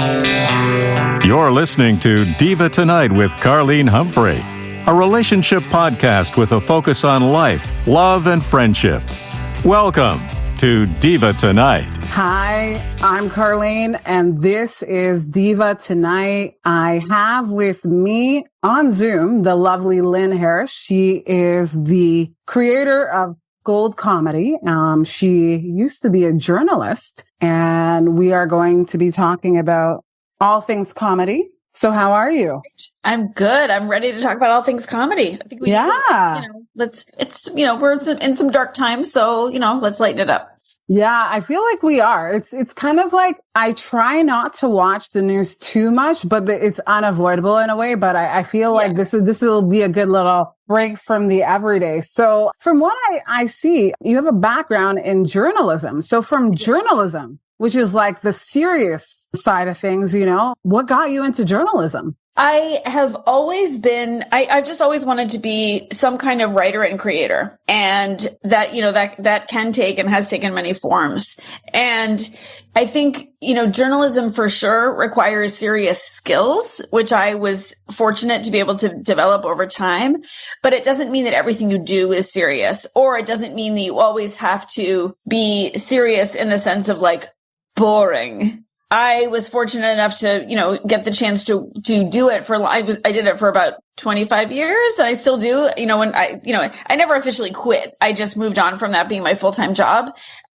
You're listening to Diva Tonight with Carleen Humphrey, a relationship podcast with a focus on life, love, and friendship. Welcome to Diva Tonight. Hi, I'm Carleen, and this is Diva Tonight. I have with me on Zoom the lovely Lynn Harris. She is the creator of Gold Comedy. She used to be a journalist, and we are going to be talking about all things comedy. So how are you? I'm good. I'm ready to talk about all things comedy. I think we're in some dark times, so, let's lighten it up. Yeah, I feel like we are. It's kind of like, I try not to watch the news too much, but it's unavoidable in a way. But I feel like this will be a good little break from the everyday. So from what I see, you have a background in journalism. So from journalism, which is like the serious side of things, what got you into journalism? I have always been, I've just always wanted to be some kind of writer and creator. And that can take and has taken many forms. And I think, journalism for sure requires serious skills, which I was fortunate to be able to develop over time. But it doesn't mean that everything you do is serious, or it doesn't mean that you always have to be serious in the sense of like boring. I was fortunate enough to, get the chance to do it I did it for about 25 years, and I still do, I never officially quit. I just moved on from that being my full-time job.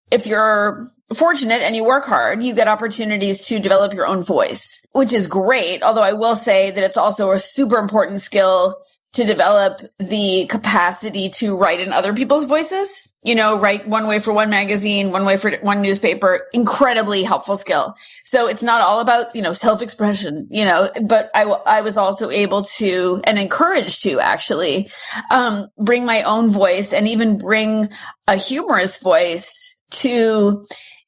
If you're fortunate and you work hard, you get opportunities to develop your own voice, which is great. Although I will say that it's also a super important skill to develop the capacity to write in other people's voices. Write one way for one magazine, one way for one newspaper, incredibly helpful skill. So it's not all about, self-expression, but I was also able to and encouraged to actually, bring my own voice and even bring a humorous voice to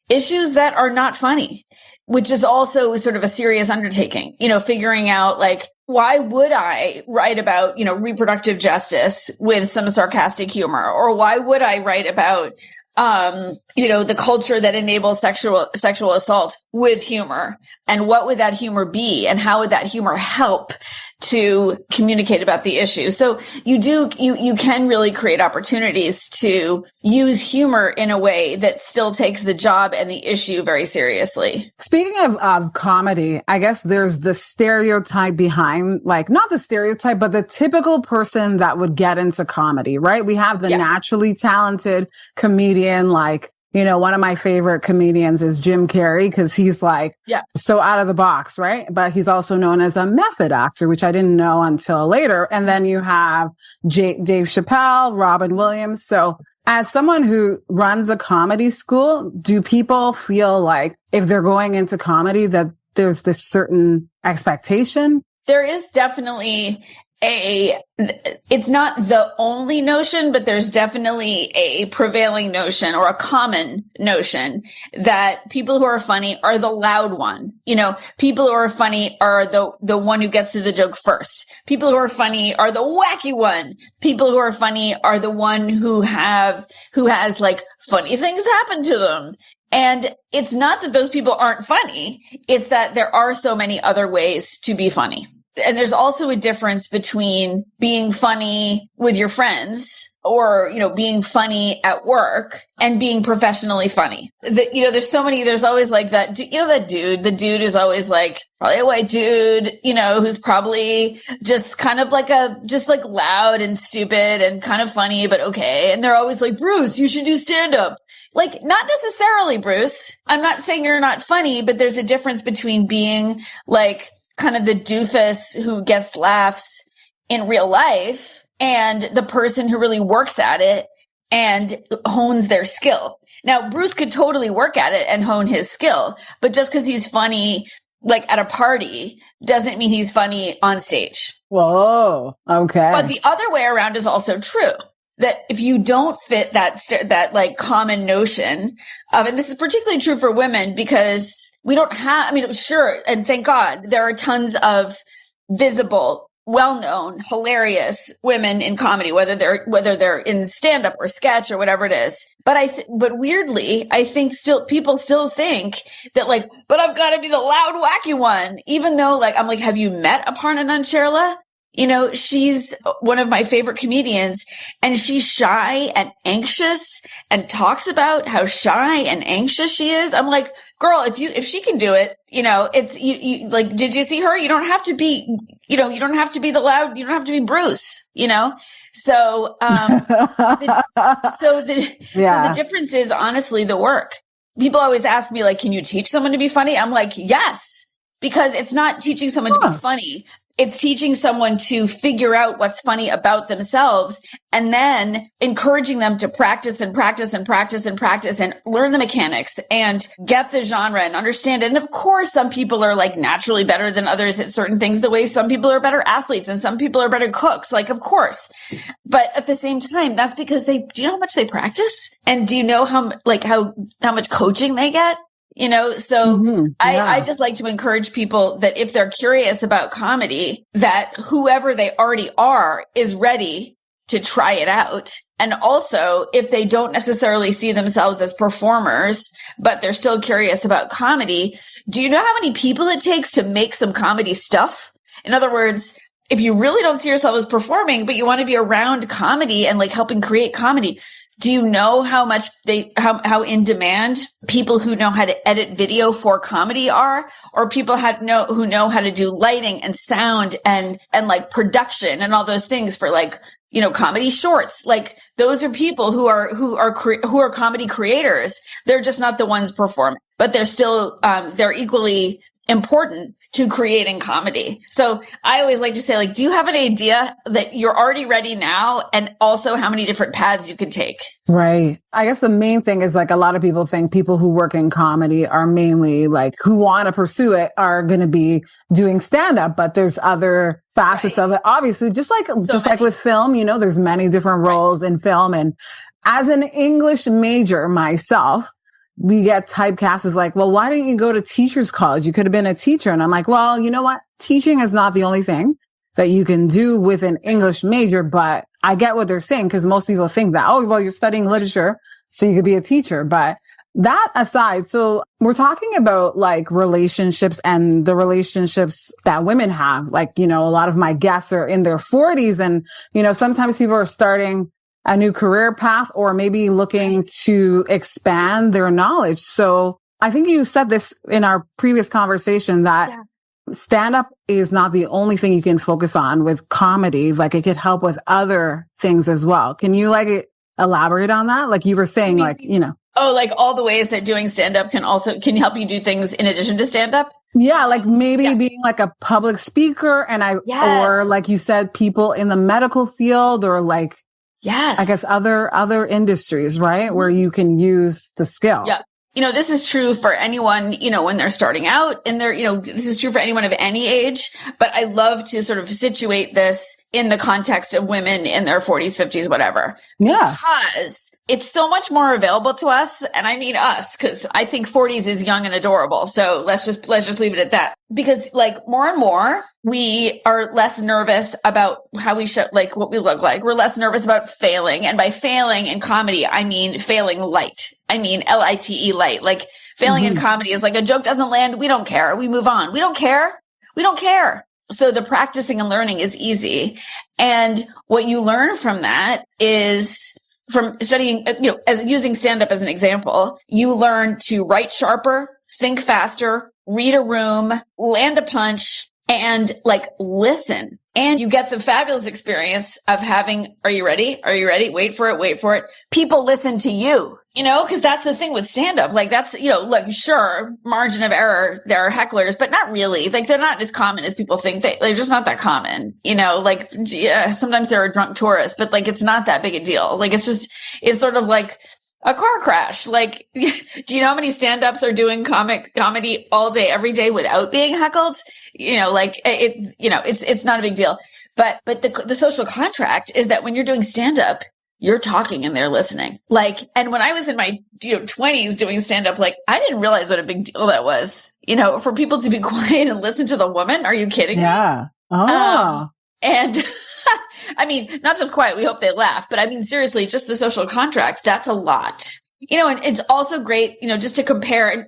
issues that are not funny, which is also sort of a serious undertaking, figuring out like, why would I write about, reproductive justice with some sarcastic humor? Or why would I write about, the culture that enables sexual assault with humor? And what would that humor be? And how would that humor help to communicate about the issue? So you can really create opportunities to use humor in a way that still takes the job and the issue very seriously. Speaking of comedy, I guess there's the stereotype behind, like, not the stereotype, but the typical person that would get into comedy, right? We have the naturally talented comedian, like, one of my favorite comedians is Jim Carrey, because he's like so out of the box, right? But he's also known as a method actor, which I didn't know until later. And then you have Dave Chappelle, Robin Williams. So as someone who runs a comedy school, do people feel like if they're going into comedy that there's this certain expectation? There is definitely it's not the only notion, but there's definitely a prevailing notion or a common notion that people who are funny are the loud one. People who are funny are the one who gets to the joke first. People who are funny are the wacky one. People who are funny are the one who has like funny things happen to them. And it's not that those people aren't funny. It's that there are so many other ways to be funny. And there's also a difference between being funny with your friends or, being funny at work and being professionally funny. There's always like that, the dude is always like, probably a white dude, who's probably just kind of like just like loud and stupid and kind of funny, but okay. And they're always like, Bruce, you should do stand up. Like, not necessarily, Bruce. I'm not saying you're not funny, but there's a difference between being like, kind of the doofus who gets laughs in real life and the person who really works at it and hones their skill. Now, Bruce could totally work at it and hone his skill, but just because he's funny, like at a party, doesn't mean he's funny on stage. Whoa. Okay. But the other way around is also true. That if you don't fit that like common notion of, and this is particularly true for women because we don't have, sure. And thank God there are tons of visible well-known, hilarious women in comedy, whether they're in stand-up or sketch or whatever it is. But weirdly, I think people still think that like, but I've got to be the loud, wacky one, even though like, I'm like, have you met Aparna Nancherla? You know, she's one of my favorite comedians, and she's shy and anxious and talks about how shy and anxious she is. I'm like, girl, if she can do it, you know, it's you like, did you see her? You don't have to be, you don't have to be the loud, you don't have to be Bruce, you know? So, so the difference is honestly the work. People always ask me like, can you teach someone to be funny? I'm like, yes, because it's not teaching someone to be funny. It's teaching someone to figure out what's funny about themselves and then encouraging them to practice and practice and practice and practice and learn the mechanics and get the genre and understand it. And of course, some people are like naturally better than others at certain things, the way some people are better athletes and some people are better cooks, like, of course. But at the same time, that's because do you know how much they practice? And do you know how much coaching they get? You know, so I just like to encourage people that if they're curious about comedy, that whoever they already are is ready to try it out. And also, if they don't necessarily see themselves as performers, but they're still curious about comedy, do you know how many people it takes to make some comedy stuff? In other words, if you really don't see yourself as performing, but you want to be around comedy and like helping create comedy, do you know how much how in demand people who know how to edit video for comedy are, or people who know how to do lighting and sound and like production and all those things for like, you know, comedy shorts? Like those are people who are comedy creators. They're just not the ones performing, but they're still, they're equally important to creating comedy. So I always like to say, like, do you have an idea that you're already ready now? And also how many different paths you could take? Right. I guess the main thing is like a lot of people think people who work in comedy are mainly like who want to pursue it are going to be doing stand up, but there's other facets of it. Obviously, just like with film, you know, there's many different roles in film. And as an English major myself, we get typecast as like, well, why didn't you go to teacher's college? You could have been a teacher. And I'm like, well, you know what? Teaching is not the only thing that you can do with an English major, but I get what they're saying because most people think that, oh, well, you're studying literature, so you could be a teacher. But that aside, so we're talking about like relationships and the relationships that women have. Like, you know, a lot of my guests are in their 40s and, you know, sometimes people are starting a new career path or maybe looking to expand their knowledge. So I think you said this in our previous conversation that stand-up is not the only thing you can focus on with comedy. Like it could help with other things as well. Can you like elaborate on that? Like you were saying, like, you know. Oh, like all the ways that doing stand-up can help you do things in addition to stand-up? Yeah, like maybe being like a public speaker or like you said, people in the medical field or like, yes, I guess other industries, right? Where you can use the skill. Yeah. You know, this is true for anyone, you know, when they're starting out and they're, you know, this is true for anyone of any age, but I love to sort of situate this in the context of women in their 40s, 50s, whatever. Yeah. Because it's so much more available to us. And I mean us, because I think 40s is young and adorable. So let's just leave it at that. Because like more and more, we are less nervous about how we show, like what we look like. We're less nervous about failing. And by failing in comedy, I mean failing light. I mean LITE light. Like failing in comedy is like a joke doesn't land. We don't care. We move on. We don't care. We don't care. So the practicing and learning is easy. And what you learn from that is from studying, you know, as using stand-up as an example, you learn to write sharper, think faster, read a room, land a punch, and like listen. And you get the fabulous experience of having, are you ready? Are you ready? Wait for it. People listen to you, you know, cause that's the thing with stand up. Like that's, you know, look, sure, margin of error, there are hecklers, but not really. Like they're not as common as people think. They're just not that common, you know, like, yeah, sometimes there are drunk tourists, but like, it's not that big a deal. Like it's sort of like a car crash. Like, do you know how many stand-ups are doing comedy all day, every day without being heckled? You know, like it's not a big deal. But the social contract is that when you're doing stand-up, you're talking and they're listening. Like, and when I was in my, 20s doing stand-up, like, I didn't realize what a big deal that was, for people to be quiet and listen to the woman. Are you kidding me? Yeah. Oh. And I mean, not just quiet. We hope they laugh, but I mean, seriously, just the social contract, that's a lot. And it's also great, just to compare,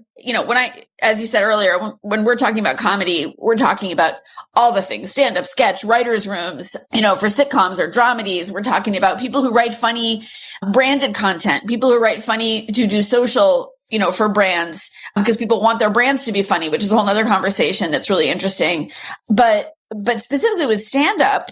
as you said earlier, when we're talking about comedy, we're talking about all the things, stand-up, sketch, writers' rooms, for sitcoms or dramedies. We're talking about people who write funny branded content, people who write funny to do social, for brands, because people want their brands to be funny, which is a whole other conversation that's really interesting. But specifically with stand-up,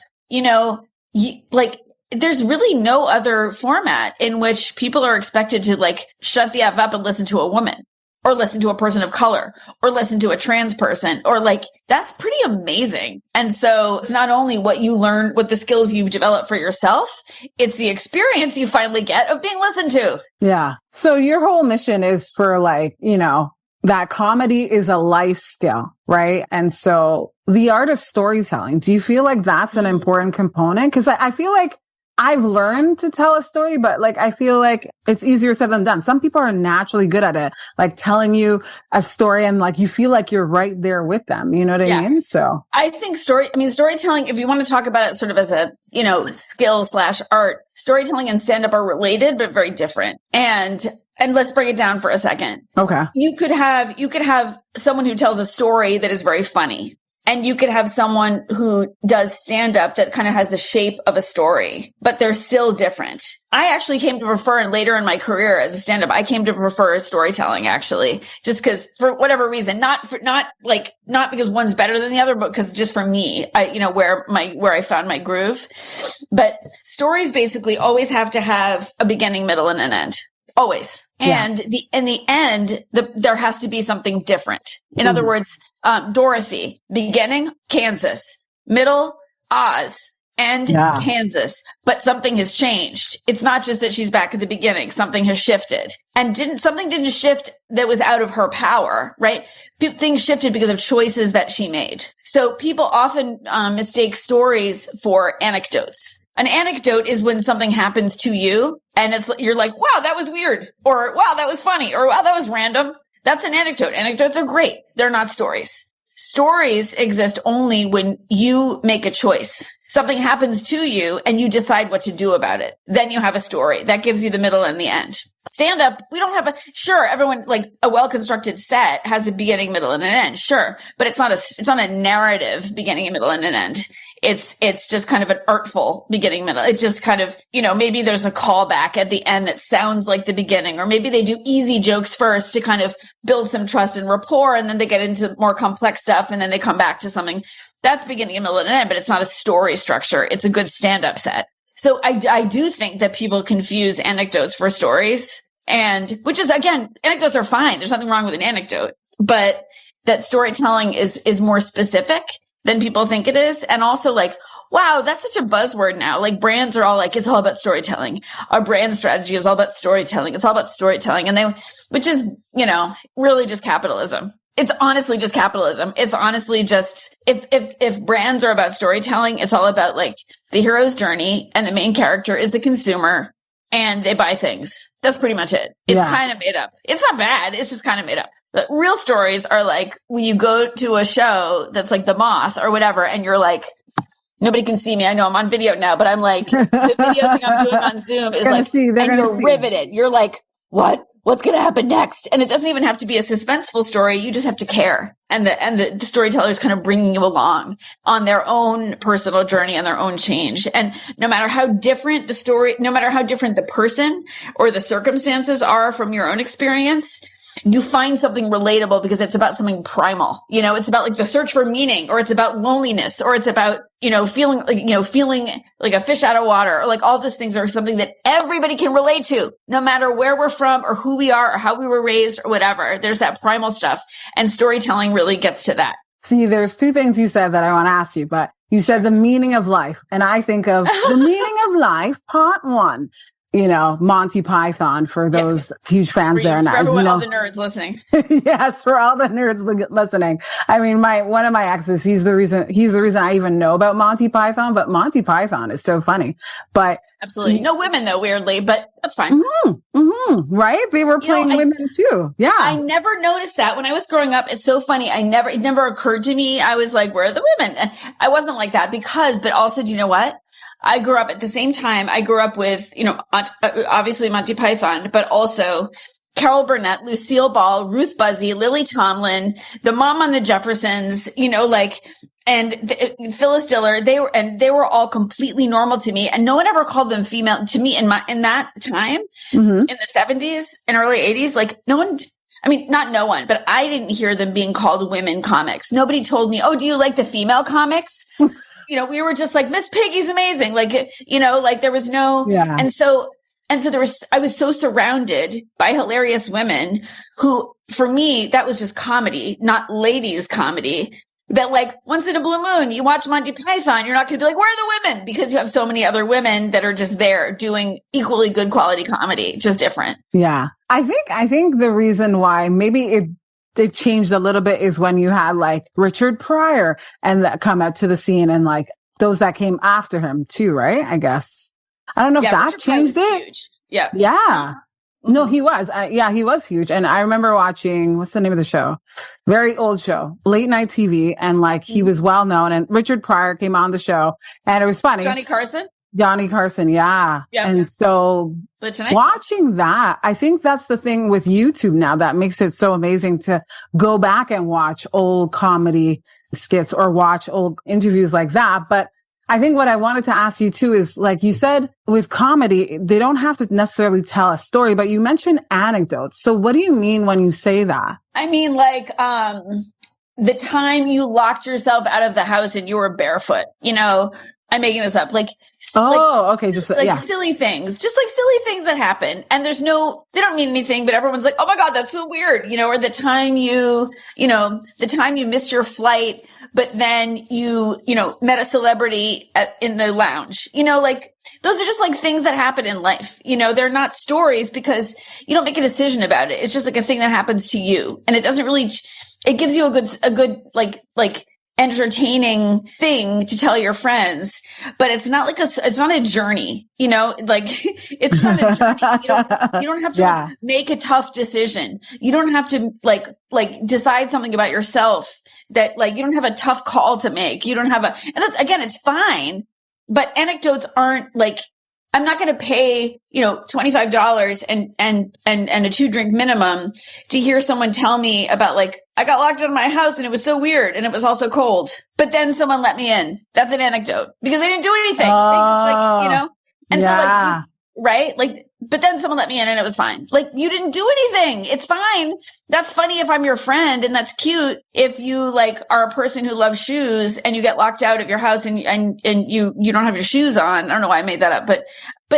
there's really no other format in which people are expected to shut the F up and listen to a woman or listen to a person of color or listen to a trans person or that's pretty amazing. And so it's not only what you learn, what the skills you've developed for yourself, it's the experience you finally get of being listened to. Yeah. So your whole mission is for that comedy is a life skill, right? And so the art of storytelling, do you feel like that's an important component? Because I feel like I've learned to tell a story, but I feel like it's easier said than done. Some people are naturally good at it, telling you a story and you feel like you're right there with them. You know what I mean? So I think storytelling, if you want to talk about it sort of as a, skill/art, storytelling and stand-up are related, but very different. And let's break it down for a second. Okay. You could have someone who tells a story that is very funny. And you could have someone who does stand-up that kind of has the shape of a story, but they're still different. I actually came to prefer, and later in my career as a stand-up, I came to prefer storytelling, actually, just because for whatever reason, not because one's better than the other, but because just for me, where I found my groove. But stories basically always have to have a beginning, middle, and an end. Always. Yeah. And in the end, there has to be something different. In other words, Dorothy, beginning, Kansas, middle, Oz, end, Kansas. But something has changed. It's not just that she's back at the beginning. Something has shifted. And something didn't shift that was out of her power, right? Things shifted because of choices that she made. So people often mistake stories for anecdotes. An anecdote is when something happens to you and you're like, wow, that was weird, or wow, that was funny, or wow, that was random. That's an anecdote. Anecdotes are great. They're not stories. Stories exist only when you make a choice. Something happens to you and you decide what to do about it. Then you have a story that gives you the middle and the end. Stand up, we don't have everyone, a well-constructed set has a beginning, middle, and an end. Sure. But it's not a narrative beginning, middle, and an end. It's just kind of an artful beginning, middle. It's just kind of, maybe there's a callback at the end that sounds like the beginning, or maybe they do easy jokes first to kind of build some trust and rapport. And then they get into more complex stuff. And then they come back to something that's beginning, middle, and end, but it's not a story structure. It's a good stand-up set. So I do think that people confuse anecdotes for stories, and which is, again, anecdotes are fine. There's nothing wrong with an anecdote, but that storytelling is more specific than people think it is. And also wow, that's such a buzzword now. Brands are all it's all about storytelling. Our brand strategy is all about storytelling. It's all about storytelling. Which is, really just capitalism. It's honestly just capitalism. It's honestly just, if brands are about storytelling, it's all about the hero's journey and the main character is the consumer and they buy things. That's pretty much it. It's kind of made up. It's not bad. It's just kind of made up. But real stories are when you go to a show that's The Moth or whatever, and you're nobody can see me. I know I'm on video now, but I'm the video thing I'm doing on Zoom is and you're riveted. You're what? What's going to happen next? And it doesn't even have to be a suspenseful story. You just have to care. And the storyteller is kind of bringing you along on their own personal journey and their own change. And no matter how different the story, no matter how different the person or the circumstances are from your own experience, you find something relatable because it's about something primal. It's about the search for meaning, or it's about loneliness, or it's about, feeling like a fish out of water, or all those things are something that everybody can relate to, no matter where we're from or who we are or how we were raised or whatever. There's that primal stuff, and storytelling really gets to that. See, there's two things you said that I want to ask you, but you said the meaning of life. And I think of the meaning of life, part one Monty Python for those huge fans there. And all the nerds listening. Yes, for all the nerds listening. I mean, one of my exes, he's the reason I even know about Monty Python, but Monty Python is so funny. But absolutely. No women though, weirdly, but that's fine. Right? They were playing women too. Yeah. I never noticed that when I was growing up. It's so funny. It never occurred to me. I was like, where are the women? And I wasn't like that but also, do you know what? I grew up at the same time. I grew up with, obviously Monty Python, but also Carol Burnett, Lucille Ball, Ruth Buzzy, Lily Tomlin, the Mom on the Jeffersons, and Phyllis Diller. They were all completely normal to me, and no one ever called them female to me in that time, in the 70s and early 80s. Like no one. I mean, not no one, but I didn't hear them being called women comics. Nobody told me, oh, do you like the female comics? We were just like, Miss Piggy's amazing. Like, there was no, and so I was so surrounded by hilarious women who, for me, that was just comedy, not ladies comedy. That like once in a blue moon, you watch Monty Python, you're not going to be like, where are the women? Because you have so many other women that are just there doing equally good quality comedy, just different. Yeah. I think the reason why maybe it changed a little bit is when you had like Richard Pryor and that come out to the scene and like those that came after him too, right? I guess. I don't know if that changed it. Huge. Yeah. Yeah. No, he was. He was huge. And I remember watching, what's the name of the show? Very old show, late night TV. And like he was well known and Richard Pryor came on the show and it was funny. Johnny Carson. Yeah. And so watching that, I think that's the thing with YouTube now that makes it so amazing to go back and watch old comedy skits or watch old interviews like that. But I think what I wanted to ask you too is, like you said, with comedy, they don't have to necessarily tell a story, but you mentioned anecdotes. So what do you mean when you say that? I mean, like, the time you locked yourself out of the house and you were barefoot, I'm making this up. Like, okay. Just like silly things, silly things that happen. And they don't mean anything, but everyone's like, oh my God, that's so weird. Or the time the time you missed your flight, but then you met a celebrity in the lounge, like those are just like things that happen in life. They're not stories because you don't make a decision about it. It's just like a thing that happens to you. And it doesn't really, it gives you a good, like entertaining thing to tell your friends, but it's not it's not a journey, like it's not a journey. You don't have to make a tough decision. You don't have to like decide something about yourself that like, you don't have a tough call to make. You don't have and that's, again, it's fine, but anecdotes aren't like, I'm not going to pay, $25 and a 2-drink minimum to hear someone tell me about like, I got locked out of my house and it was so weird and it was also cold, but then someone let me in. That's an anecdote because they didn't do anything. They just and so like, right? Like, but then someone let me in and it was fine. Like, you didn't do anything. It's fine. That's funny if I'm your friend, and that's cute if you like are a person who loves shoes and you get locked out of your house and you don't have your shoes on. I don't know why I made that up, but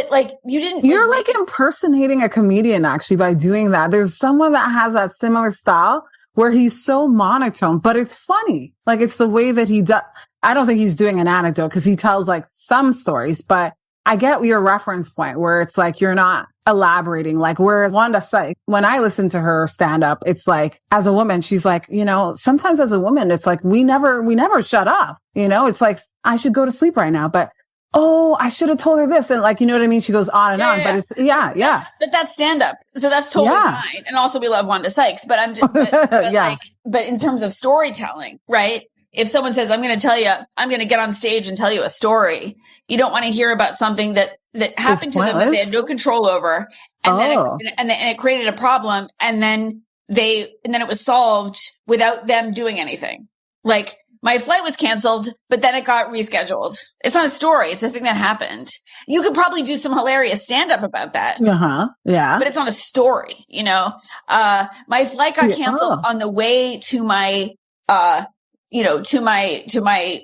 like you didn't. You're like impersonating a comedian actually by doing that. There's someone that has that similar style where he's so monotone, but it's funny. Like it's the way that he does. I don't think he's doing an anecdote because he tells like some stories, but I get your reference point where it's like, you're not elaborating. Like whereas Wanda Sykes, when I listen to her stand up, it's like, as a woman, she's like, sometimes as a woman, it's like, we never shut up. It's like, I should go to sleep right now, but I should have told her this. And like, you know what I mean? She goes on and on, but it's, But that's stand up. So that's totally fine. And also we love Wanda Sykes, but I'm just, but in terms of storytelling, right? If someone says, I'm going to get on stage and tell you a story, you don't want to hear about something that happened to them that they had no control over. And then it created a problem. And then it was solved without them doing anything. Like my flight was canceled, but then it got rescheduled. It's not a story. It's a thing that happened. You could probably do some hilarious stand up about that. Yeah. But it's not a story, my flight got canceled on the way to my, to my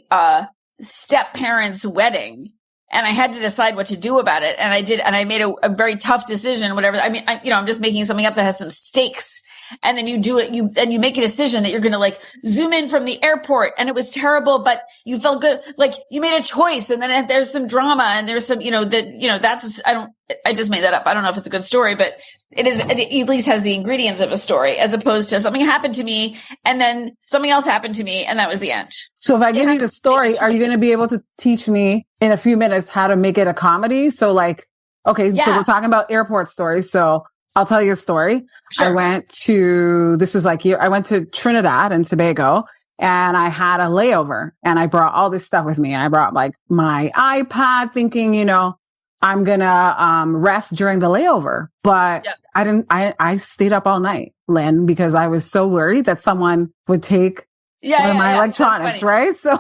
step parents' wedding. And I had to decide what to do about it. And I did. And I made a very tough decision, whatever. I mean, I'm just making something up that has some stakes. And then you do it, you make a decision that you're going to like zoom in from the airport and it was terrible, but you felt good. Like you made a choice and then there's some drama and there's some, I just made that up. I don't know if it's a good story, but it at least has the ingredients of a story as opposed to something happened to me and then something else happened to me and that was the end. So if I give you the story, are you going to be able to teach me in a few minutes how to make it a comedy? So like, okay, so we're talking about airport stories. So I'll tell you a story. Sure. I went to Trinidad and Tobago and I had a layover and I brought all this stuff with me. And I brought like my iPad thinking, I'm going to rest during the layover, but I didn't, I stayed up all night, Lynn, because I was so worried that someone would take one of my electronics, right? So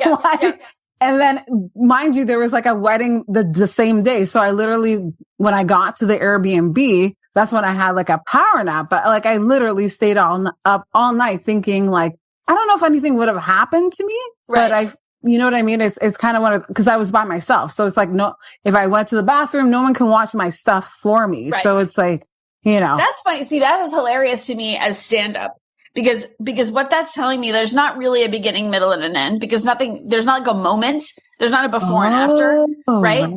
and then mind you, there was like a wedding the same day. So I literally, when I got to the Airbnb, that's when I had like a power nap, but like I literally stayed up all night thinking like, I don't know if anything would have happened to me, but you know what I mean? It's kind of cause I was by myself. So it's like, no, if I went to the bathroom, no one can watch my stuff for me. Right. So it's like, That's funny. See, that is hilarious to me as stand up. Because what that's telling me, there's not really a beginning, middle, and an end because there's not like a moment. There's not a before and after, right?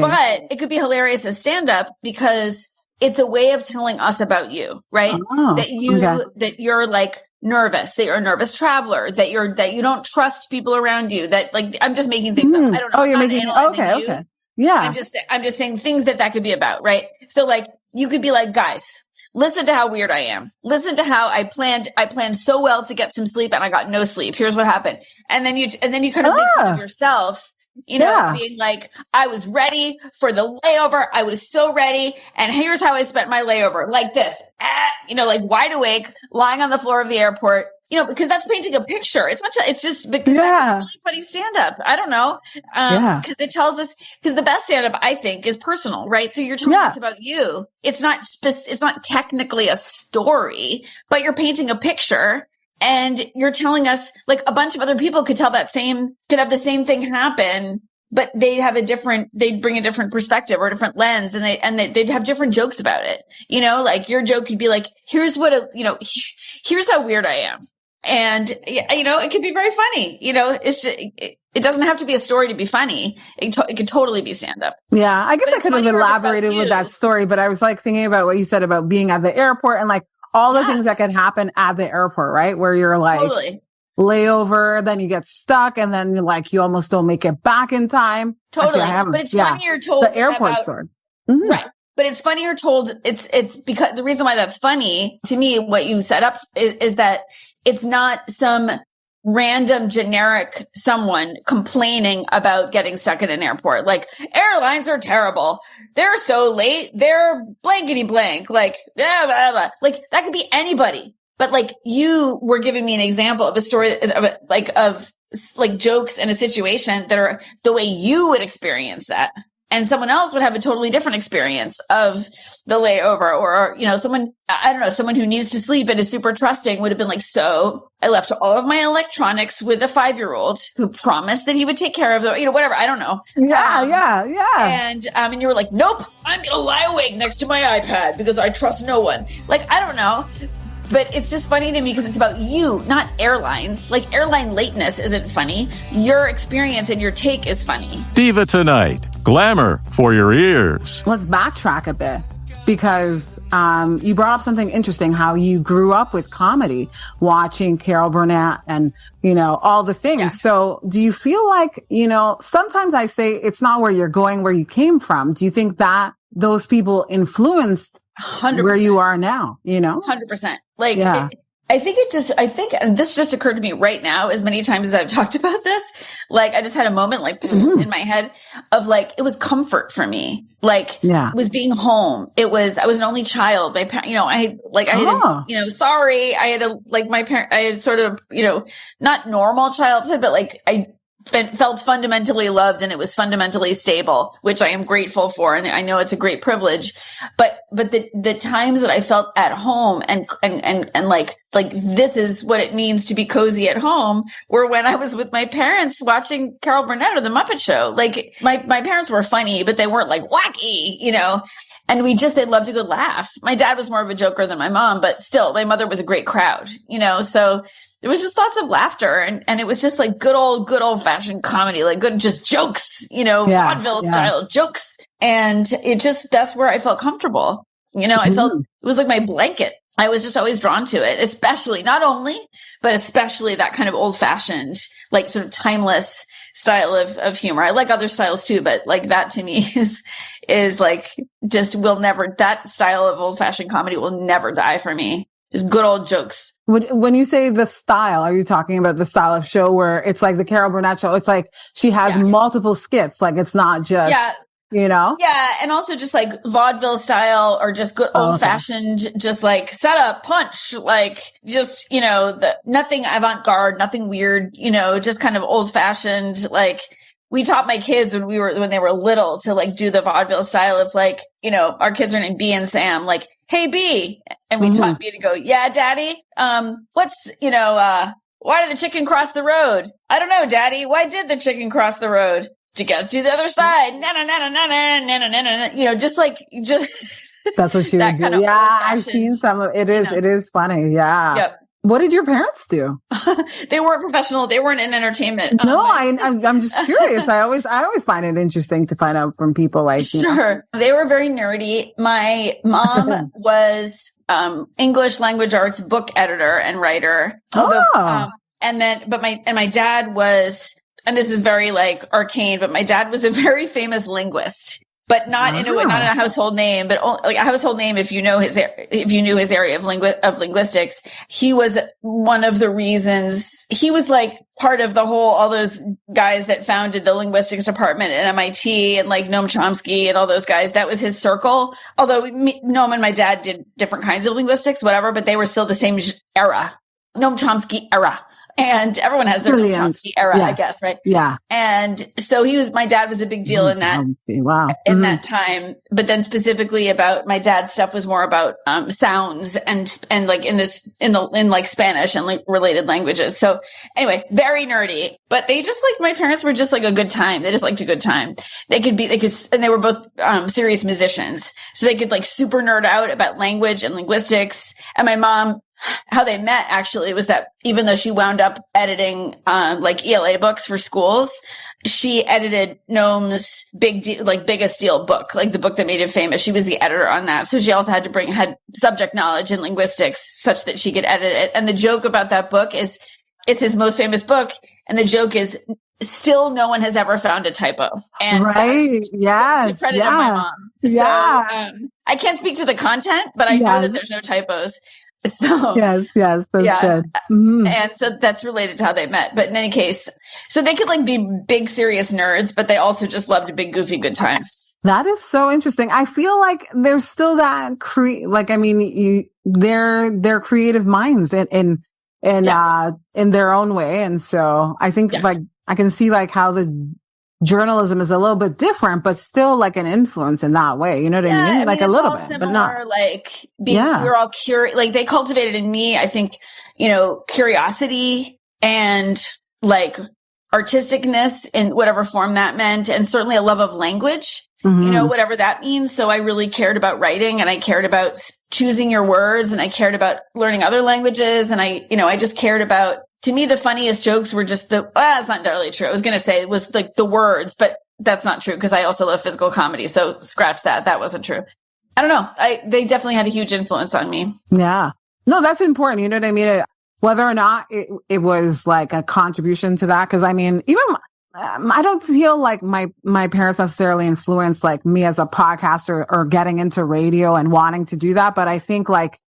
But it could be hilarious as stand up because it's a way of telling us about you, right? That you're like nervous, that you're a nervous traveler, that you don't trust people around you, that like, I'm just making things up. I don't know. Oh, you're making, okay. Yeah. I'm just saying things that could be about, right? So like, you could be like, guys, listen to how weird I am. Listen to how I planned so well to get some sleep and I got no sleep. Here's what happened. And then you kind of make fun of yourself, being like, I was ready for the layover. I was so ready. And here's how I spent my layover like this, like wide awake, lying on the floor of the airport, because that's painting a picture. It's just because that's really funny stand up. I don't know. Cause it tells us, cause the best stand up I think is personal, right? So you're telling us about you. It's not technically a story, but you're painting a picture and you're telling us like a bunch of other people could have the same thing happen, but they'd bring a different perspective or a different lens and they'd have different jokes about it. Like your joke could be like, here's how weird I am. And, it could be very funny. It doesn't have to be a story to be funny. It could totally be stand up. Yeah. I guess I could have elaborated with that story, but I was like thinking about what you said about being at the airport and like all the things that could happen at the airport, right? Where you're like layover, then you get stuck and then you almost don't make it back in time. Totally. Actually, but it's funnier told the airport story. Mm-hmm. Right. But it's funnier told. It's because the reason why that's funny to me, what you set up is that it's not some random generic someone complaining about getting stuck at an airport. Like airlines are terrible. They're so late. They're blankety blank. Like, blah, blah, blah. Like that could be anybody. But like you were giving me an example of a story of jokes in a situation that are the way you would experience that. And someone else would have a totally different experience of the layover or, someone who needs to sleep and is super trusting would have been like, so I left all of my electronics with a 5-year-old who promised that he would take care of them, whatever. I don't know. Yeah. And you were like, nope, I'm going to lie awake next to my iPad because I trust no one. Like, I don't know. But it's just funny to me because it's about you, not airlines. Like airline lateness isn't funny. Your experience and your take is funny. Diva Tonight. Glamour for your ears. Let's backtrack a bit because you brought up something interesting, how you grew up with comedy, watching Carol Burnett and, all the things. Yeah. So do you feel like, sometimes I say it's not where you're going, where you came from. Do you think that those people influenced 100%. Where you are now, 100%. Like, I think and this just occurred to me right now, as many times as I've talked about this, like I just had a moment in my head of like, it was comfort for me. Like, it was being home. I was an only child. My parents, I had sort of, not normal childhood, but like I felt fundamentally loved and it was fundamentally stable, which I am grateful for. And I know it's a great privilege, but the times that I felt at home and like this is what it means to be cozy at home were when I was with my parents watching Carol Burnett or the Muppet Show. Like my parents were funny, but they weren't like wacky, And they loved a good laugh. My dad was more of a joker than my mom, but still, my mother was a great crowd, so there was just lots of laughter, and it was just like good old fashioned comedy, like good, just jokes, vaudeville style jokes. And that's where I felt comfortable. I felt it was like my blanket. I was just always drawn to it, especially but especially that kind of old fashioned, like sort of timeless style of humor. I like other styles too, but like that to me is like that style of old fashioned comedy will never die for me. Just good old jokes. When you say the style, are you talking about the style of show where it's like the Carol Burnett show? It's like she has multiple skits. Like it's not just, Yeah. And also just like vaudeville style or just good old fashioned, just like set up, punch, like just, nothing avant-garde, nothing weird, just kind of old fashioned, like we taught my kids when they were little to like do the vaudeville style of like, our kids are named B and Sam, like, hey B. And we taught B to go, yeah, daddy. Why did the chicken cross the road? I don't know, daddy. Why did the chicken cross the road? To get to the other side. Just that's what she would do. Yeah. I've seen some of it. It is funny. Yeah. Yep. What did your parents do? They weren't professional. They weren't in entertainment. No, I'm just curious. I always find it interesting to find out from people like, sure. They were very nerdy. My mom was, English language arts book editor and writer. Although, my dad was, and this is very like arcane, but my dad was a very famous linguist. But not in a household name, but like a household name if you knew his area of linguistics. He was one of the reasons. He was like part of all those guys that founded the linguistics department at MIT and like Noam Chomsky and all those guys. That was his circle. Although Noam and my dad did different kinds of linguistics, whatever, but they were still the same era. Noam Chomsky era. And everyone has their Chomsky era, yes. I guess, right? Yeah. And so my dad was a big deal in that, that time. But then specifically about my dad's stuff was more about, sounds and like in like Spanish and like related languages. So anyway, very nerdy, but my parents were just like a good time. They just liked a good time. And they were both, serious musicians. So they could like super nerd out about language and linguistics. And my mom, how they met actually was that even though she wound up editing like ELA books for schools, she edited Noam's biggest deal book, like the book that made him famous. She was the editor on that. So she also had subject knowledge in linguistics such that she could edit it. And the joke about that book is it's his most famous book. And the joke is still no one has ever found a typo. And right. Yes. To credit of my mom. Yeah. So I can't speak to the content, but I know that there's no typos. So yes, that's good. Mm-hmm. And so that's related to how they met. But in any case, so they could like be big serious nerds, but they also just loved a big goofy good time. That is so interesting. I feel like there's still that they're creative minds in their own way, and so I think like I can see like how the journalism is a little bit different, but still like an influence in that way. You know what I mean? Like a little bit, similar, but not like we're all curious. Like they cultivated in me, I think, curiosity and like artisticness in whatever form that meant. And certainly a love of language, whatever that means. So I really cared about writing and I cared about choosing your words and I cared about learning other languages. And I just cared about, to me, the funniest jokes were just that's not entirely true. I was going to say it was like the words, but that's not true because I also love physical comedy. So scratch that. That wasn't true. I don't know. They definitely had a huge influence on me. Yeah. No, that's important. You know what I mean? Whether or not it was like a contribution to that. Cause I mean, even I don't feel like my parents necessarily influenced like me as a podcaster or getting into radio and wanting to do that. But I think like,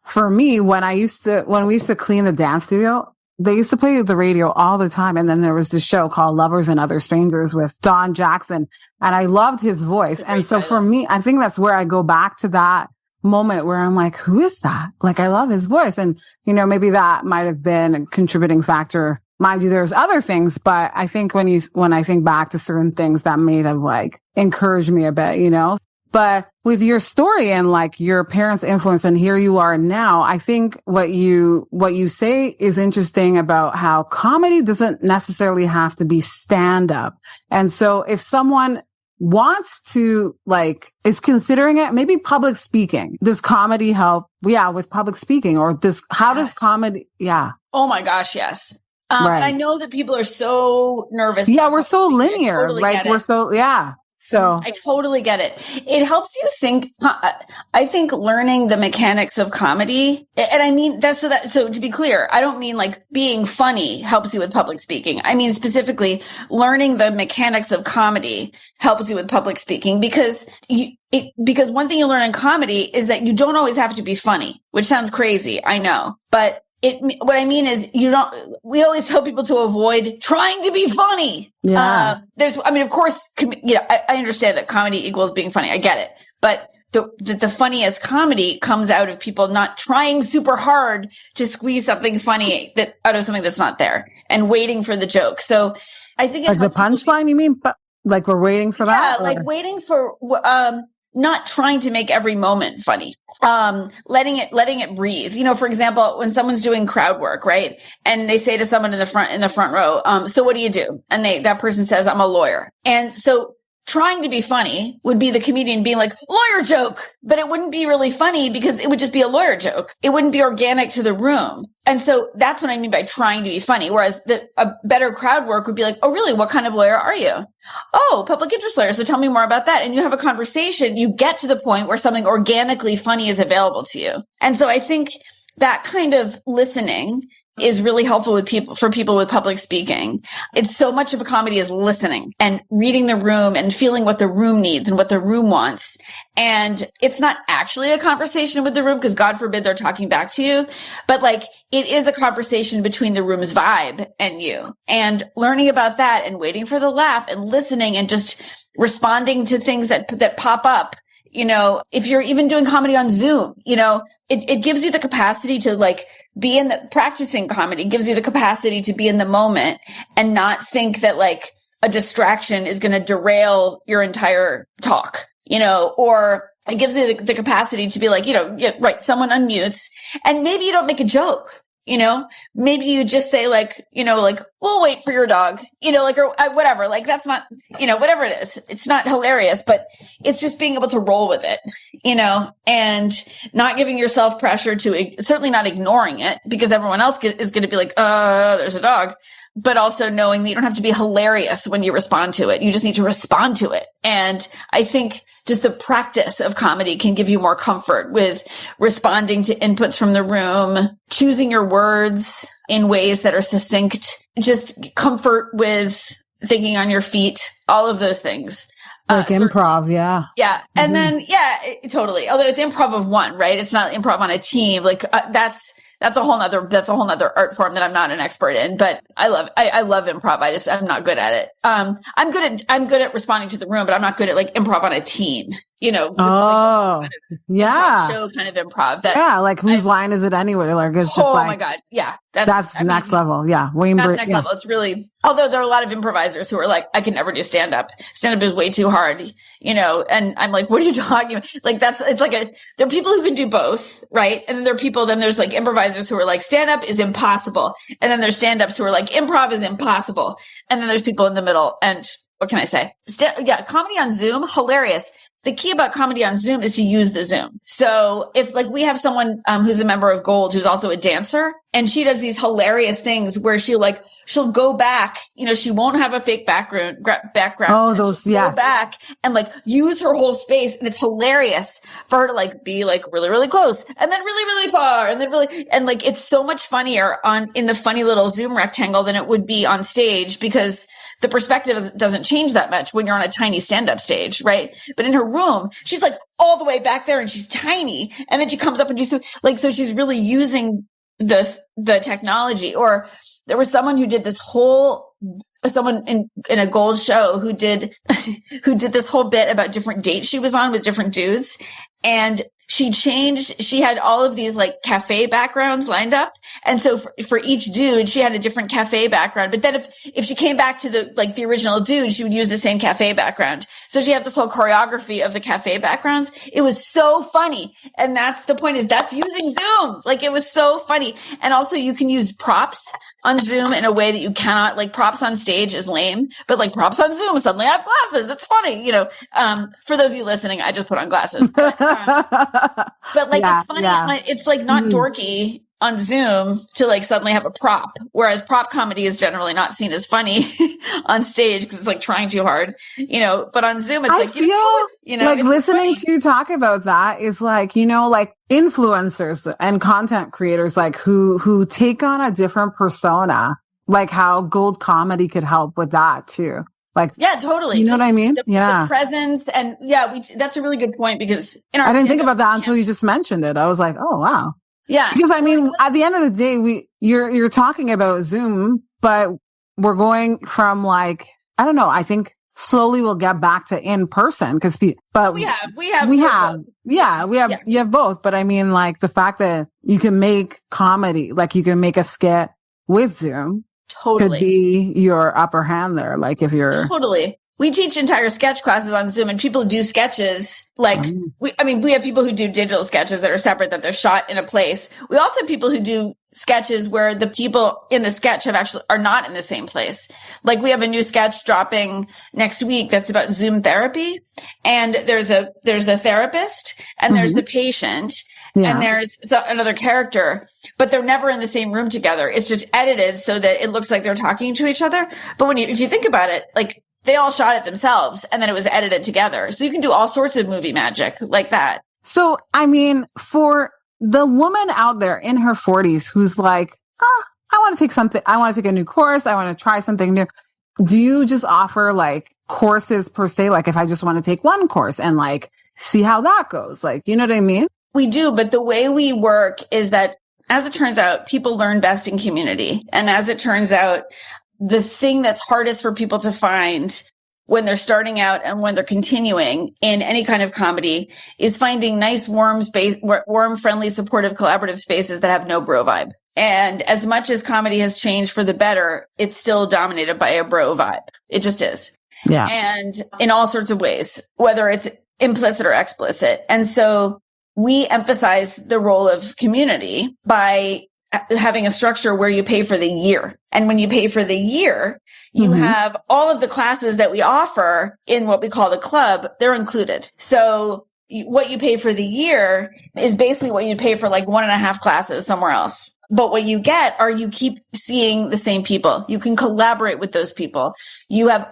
for me, when we used to clean the dance studio, they used to play the radio all the time. And then there was this show called Lovers and Other Strangers with Don Jackson. And I loved his voice. And so for me, I think that's where I go back to that moment where I'm like, who is that? Like, I love his voice. And, maybe that might have been a contributing factor. Mind you, there's other things, but I think when I think back to certain things that may have like encouraged me a bit, But with your story and like your parents' influence and here you are now, I think what you say is interesting about how comedy doesn't necessarily have to be stand up. And so if someone wants to is considering it, maybe public speaking. Does comedy help? Yeah, with public speaking, or how does comedy? Yeah. Oh my gosh. Yes. Right. And I know that people are so nervous. Yeah. We're so linear. We're so, yeah. So I totally get it. It helps you think. I think learning the mechanics of comedy, and I mean, so to be clear, I don't mean being funny helps you with public speaking. I mean, specifically learning the mechanics of comedy helps you with public speaking because one thing you learn in comedy is that you don't always have to be funny, which sounds crazy. I know, but what I mean is we always tell people to avoid trying to be funny. Yeah. Of course, I understand that comedy equals being funny. I get it. But the funniest comedy comes out of people not trying super hard to squeeze something funny out of something that's not there and waiting for the joke. So I think the punchline, you mean? We're waiting for that? Yeah, waiting for, not trying to make every moment funny. Letting it breathe. For example, when someone's doing crowd work, right? And they say to someone in the front row, so what do you do? And that person says, I'm a lawyer. And so trying to be funny would be the comedian being like, lawyer joke, but it wouldn't be really funny because it would just be a lawyer joke. It wouldn't be organic to the room. And so that's what I mean by trying to be funny. Whereas a better crowd work would be like, oh, really? What kind of lawyer are you? Oh, public interest lawyer. So tell me more about that. And you have a conversation. You get to the point where something organically funny is available to you. And so I think that kind of listening is really helpful for people with public speaking. It's so much of a comedy is listening and reading the room and feeling what the room needs and what the room wants. And it's not actually a conversation with the room because God forbid they're talking back to you, but it is a conversation between the room's vibe and you, and learning about that and waiting for the laugh and listening and just responding to things that pop up. If you're even doing comedy on Zoom, it gives you the capacity to be practicing comedy gives you the capacity to be in the moment and not think that a distraction is going to derail your entire talk, or it gives you the capacity to be someone unmutes and maybe you don't make a joke. Maybe you just say we'll wait for your dog, or whatever. That's not, whatever it is. It's not hilarious, but it's just being able to roll with it, and not giving yourself pressure certainly not ignoring it because everyone else is going to be there's a dog, but also knowing that you don't have to be hilarious when you respond to it. You just need to respond to it. And I think just the practice of comedy can give you more comfort with responding to inputs from the room, choosing your words in ways that are succinct, just comfort with thinking on your feet, all of those things. Improv, yeah. Yeah. And then, totally. Although it's improv of one, right? It's not improv on a team. That's a whole nother art form that I'm not an expert in, but I love improv. I'm not good at it. I'm good at responding to the room, but I'm not good at improv on a team, yeah. Show kind of improv whose line is it anyway? It's just oh my God. Yeah. That's next level. Yeah. That's next level. It's really, although there are a lot of improvisers who are I can never do stand up. Stand up is way too hard, and I'm what are you talking about? There are people who can do both, right? And then there's improvisers who are stand up is impossible. And then there's stand ups who are improv is impossible. And then there's people in the middle. And what can I say? Comedy on Zoom, hilarious. The key about comedy on Zoom is to use the Zoom. So if we have someone who's a member of Gold who's also a dancer, and she does these hilarious things where she'll go back, she won't have a fake background. Oh, those, yeah. Go back and use her whole space, and it's hilarious for her to be really, really close and then really, really far and then really, and it's so much funnier in the funny little Zoom rectangle than it would be on stage because the perspective doesn't change that much when you're on a tiny stand-up stage, right? But in her room, she's all the way back there and she's tiny. And then she comes up and she's so she's really using the technology. Or there was someone who did someone in a Gold show who did this whole bit about different dates she was on with different dudes. And she had all of these cafe backgrounds lined up. And so for each dude, she had a different cafe background. But then if she came back to the original dude, she would use the same cafe background. So she had this whole choreography of the cafe backgrounds. It was so funny. And that's the point, is that's using Zoom. It was so funny. And also you can use props on Zoom in a way that you cannot, like props on stage is lame, but like props on Zoom suddenly have glasses. It's funny, for those of you listening, I just put on glasses, but like, it's funny. Yeah. It's like not dorky on Zoom to like suddenly have a prop, whereas prop comedy is generally not seen as funny on stage because it's like trying too hard, but on Zoom, it's like listening to you talk about that is like, like influencers and content creators, like who take on a different persona, like how gold comedy could help with that too. Like, yeah, totally. You know what I mean? The presence. And that's a really good point because I didn't think about that until you just mentioned it. I was like, oh, wow. Yeah. Because I mean, at the end of the day, you're talking about Zoom, but we're going from like, I don't know, I think slowly we'll get back to in person because, but you have both. But I mean, like the fact that you can make comedy, like you can make a skit with Zoom could be your upper hand there. Like if you're we teach entire sketch classes on Zoom and people do sketches like, we have people who do digital sketches that are separate, that they're shot in a place. We also have people who do sketches where the people in the sketch are not in the same place. Like we have a new sketch dropping next week that's about Zoom therapy. And there's the therapist and there's the patient. Yeah. And there's another character, but they're never in the same room together. It's just edited so that it looks like they're talking to each other. But if you think about it, like they all shot it themselves and then it was edited together. So you can do all sorts of movie magic like that. So, I mean, for the woman out there in her 40s who's like, I want to take something. I want to take a new course. I want to try something new. Do you just offer like courses per se? Like if I just want to take one course and like see how that goes, like, you know what I mean? We do, but the way we work is that, as it turns out, people learn best in community. And as it turns out, the thing that's hardest for people to find when they're starting out and when they're continuing in any kind of comedy is finding nice, warm, friendly, supportive, collaborative spaces that have no bro vibe. And as much as comedy has changed for the better, it's still dominated by a bro vibe. It just is. Yeah. And in all sorts of ways, whether it's implicit or explicit. And so we emphasize the role of community by having a structure where you pay for the year. And when you pay for the year, you have all of the classes that we offer in what we call the club, they're included. So what you pay for the year is basically what you pay for like 1.5 classes somewhere else. But what you get are you keep seeing the same people. You can collaborate with those people. You have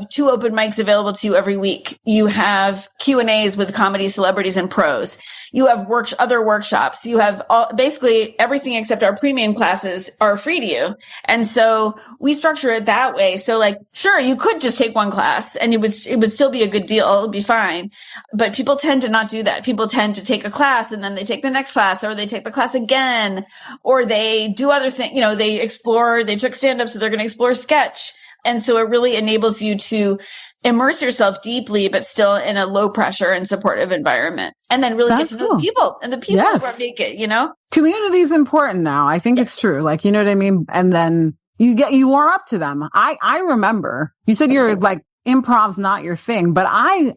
2 open mics available to you every week. You have Q&As with comedy celebrities and pros. You have other workshops. You have basically everything except our premium classes are free to you. And so we structure it that way. So like, sure, you could just take one class and it would still be a good deal. It'll be fine. But people tend to not do that. People tend to take a class and then they take the next class, or they take the class again, or they do other things. They took stand-up, so they're going to explore sketch. And so it really enables you to immerse yourself deeply, but still in a low pressure and supportive environment. And then really get to know the people, and the people who make it, Community is important now. I think it's true. Like, you know what I mean? And then you warm up to them. I remember you said you're like, improv's not your thing, but I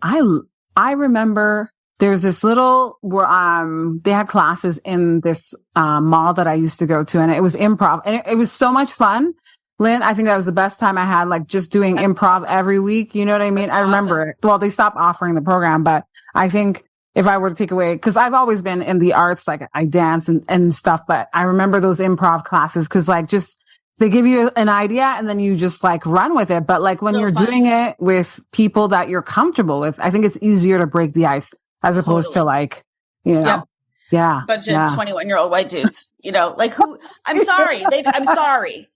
remember there's this little, they had classes in this, mall that I used to go to, and it was improv, and it was so much fun. Lynn, I think that was the best time I had, like just doing improv every week. You know what I mean? I remember it. Well, they stopped offering the program, but I think if I were to take away, cause I've always been in the arts, like I dance and stuff, but I remember those improv classes cause like they give you an idea and then you just like run with it. But like when you're doing it with people that you're comfortable with, I think it's easier to break the ice as opposed to like, bunch of 21-year-old white dudes, like who, I'm sorry.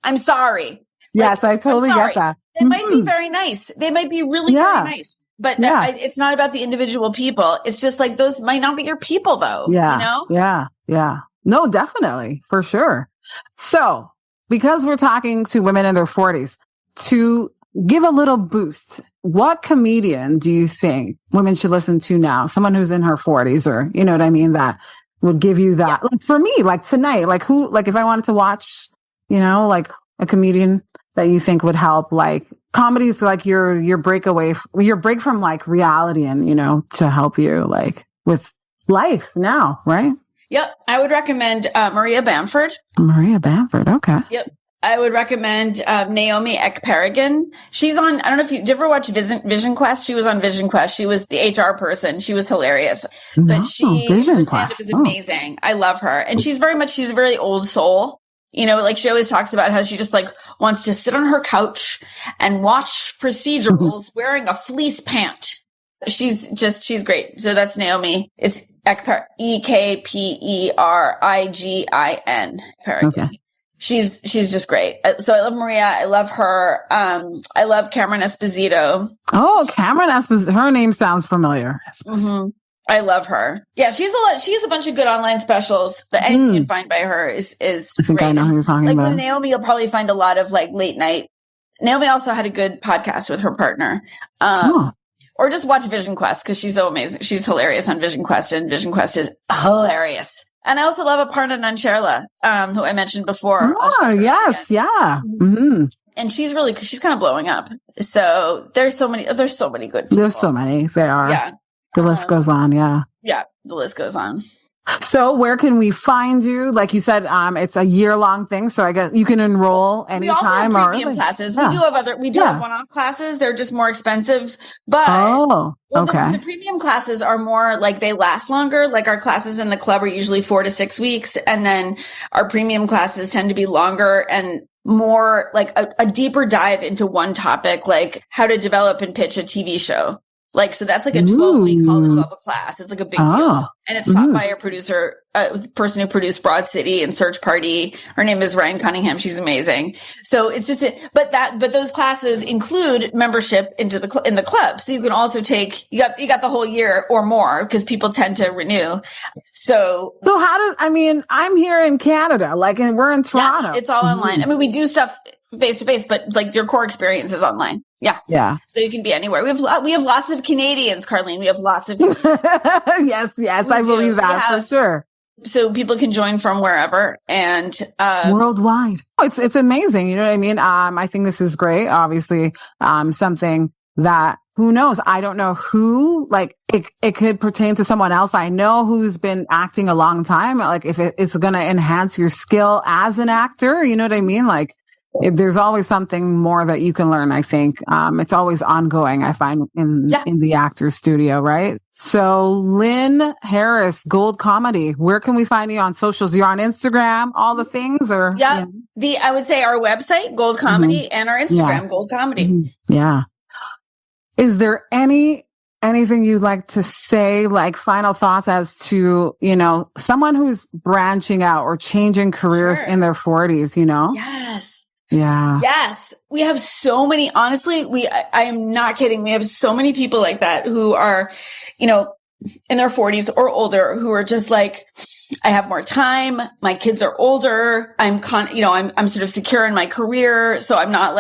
I'm sorry. Yes, I totally get that. They might be very nice. They might be really very nice, but it's not about the individual people. It's just like those might not be your people though. Yeah. Yeah. No, definitely. For sure. So because we're talking to women in their 40s, to give a little boost, what comedian do you think women should listen to now? Someone who's in her 40s, or, you know what I mean? That would give you that. Like for me, like tonight, like if I wanted to watch, like a comedian that you think would help, like comedy is like your break from like reality and, to help you like with life now, right? Yep. I would recommend Maria Bamford. Maria Bamford. Okay. Yep. I would recommend Naomi Ekperigin. She's on, I don't know if did you ever watch Vision Quest? She was on Vision Quest. She was the HR person. She was hilarious. But Vision her Quest. stand-up is amazing. I love her. And she's a very old soul. You know, like she always talks about how she just like wants to sit on her couch and watch procedurals wearing a fleece pant. She's great. So that's Naomi. It's Ekperigin. Okay. She's just great. So I love Maria. I love her. I love Cameron Esposito. Oh, Cameron Esposito. Her name sounds familiar. Mm-hmm. I love her. Yeah, she has a bunch of good online specials. That anything you can find by her is I think great. I know who you're talking about. With Naomi, you'll probably find a lot of like late night. Naomi also had a good podcast with her partner. Or just watch Vision Quest because she's so amazing. She's hilarious on Vision Quest, and Vision Quest is hilarious. And I also love Aparna Nancherla, who I mentioned before. Oh, yes. Yeah. Mm-hmm. And she's kind of blowing up. So there's so many good people. There's so many. There are. Yeah. The list goes on. Yeah. Yeah. The list goes on. So where can we find you? Like you said, it's a year-long thing. So I guess you can enroll anytime. We also have premium classes. Yeah. We do have one-off classes. They're just more expensive, but the premium classes are more like they last longer. Like our classes in the club are usually 4 to 6 weeks. And then our premium classes tend to be longer and more like a deeper dive into one topic, like how to develop and pitch a TV show. Like, so that's like a 12-week college level class. It's like a big deal. And it's taught by a producer, person who produced Broad City and Search Party. Her name is Ryan Cunningham. She's amazing. So it's just, but those classes include membership in the club. So you can also you got the whole year or more because people tend to renew. So I'm here in Canada, and we're in Toronto. Yeah, it's all online. I mean, we do stuff face to face, but like your core experience is online. Yeah. Yeah. So you can be anywhere. We have lots of Canadians, Carlene. We have lots of Yes, I believe that for sure. So people can join from wherever and worldwide. It's amazing. You know what I mean? I think this is great. Obviously, something that who knows? I don't know who, it could pertain to someone else I know who's been acting a long time. Like if it's going to enhance your skill as an actor, you know what I mean? There's always something more that you can learn, I think. It's always ongoing, I find, in the actor's studio, right? So, Lynn Harris, Gold Comedy, where can we find you on socials? You're on Instagram, all the things, or? Yeah. I would say our website, Gold Comedy, and our Instagram, Gold Comedy. Yeah. Is there anything you'd like to say, like final thoughts as to, someone who's branching out or changing careers in their 40s, Yes. Yeah. Yes. We have so many, honestly, I am not kidding. We have so many people like that who are, in their 40s or older who are just like, I have more time. My kids are older. I'm sort of secure in my career. So I'm not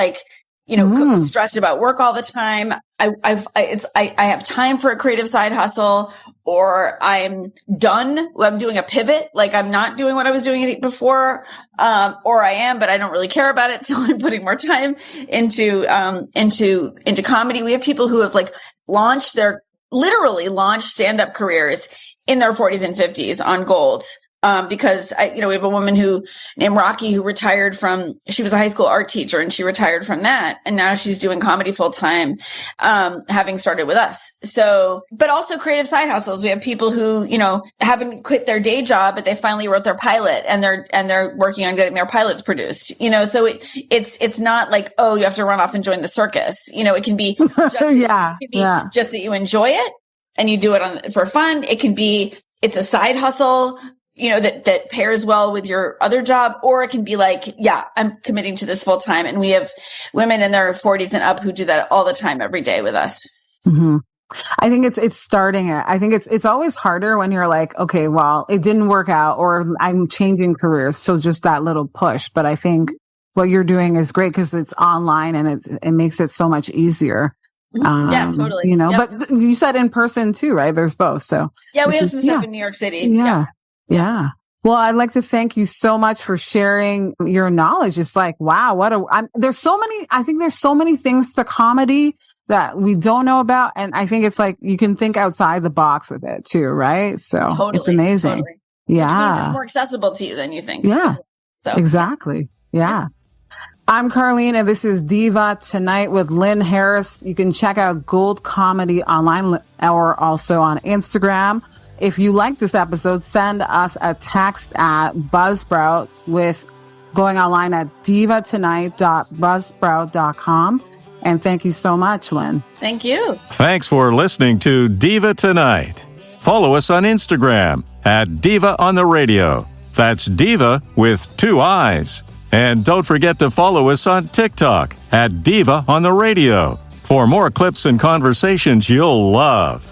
stressed about work all the time. I have time for a creative side hustle, or I'm done. I'm doing a pivot. Like I'm not doing what I was doing before. Or I am, but I don't really care about it. So I'm putting more time into comedy. We have people who have literally launched stand-up careers in their 40s and 50s on Gold. Because we have a woman named Rocky who retired she was a high school art teacher and she retired from that. And now she's doing comedy full time, having started with us. So, but also creative side hustles. We have people who, haven't quit their day job, but they finally wrote their pilot and they're working on getting their pilots produced, so it's not like, oh, you have to run off and join the circus. It can be just, just that you enjoy it and you do it for fun. It can be, it's a side hustle, that pairs well with your other job, or it can be like, I'm committing to this full time. And we have women in their 40s and up who do that all the time, every day with us. Mm-hmm. I think it's starting it. I think it's always harder when you're like, okay, well, it didn't work out, or I'm changing careers. So just that little push. But I think what you're doing is great because it's online and it makes it so much easier. Yeah, totally. But you said in person too, right? There's both. So we have some stuff in New York City. Yeah. Well, I'd like to thank you so much for sharing your knowledge. It's like, wow, there's so many things to comedy that we don't know about. And I think it's like, you can think outside the box with it too, right? So it's amazing. Totally. Yeah. Which means it's more accessible to you than you think. Yeah. So. Exactly. Yeah. I'm Carlene, and this is Diva Tonight with Lynn Harris. You can check out Gold Comedy online or also on Instagram. If you like this episode, send us a text at Buzzsprout with going online at divatonight.buzzsprout.com. And thank you so much, Lynn. Thank you. Thanks for listening to Diva Tonight. Follow us on Instagram at Diva on the Radio. That's Diva with 2 I's. And don't forget to follow us on TikTok at Diva on the Radio for more clips and conversations you'll love.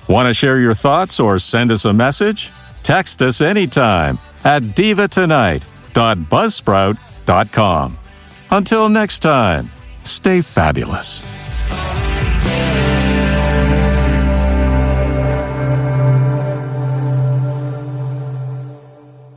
Want to share your thoughts or send us a message? Text us anytime at divatonight.buzzsprout.com. Until next time, stay fabulous.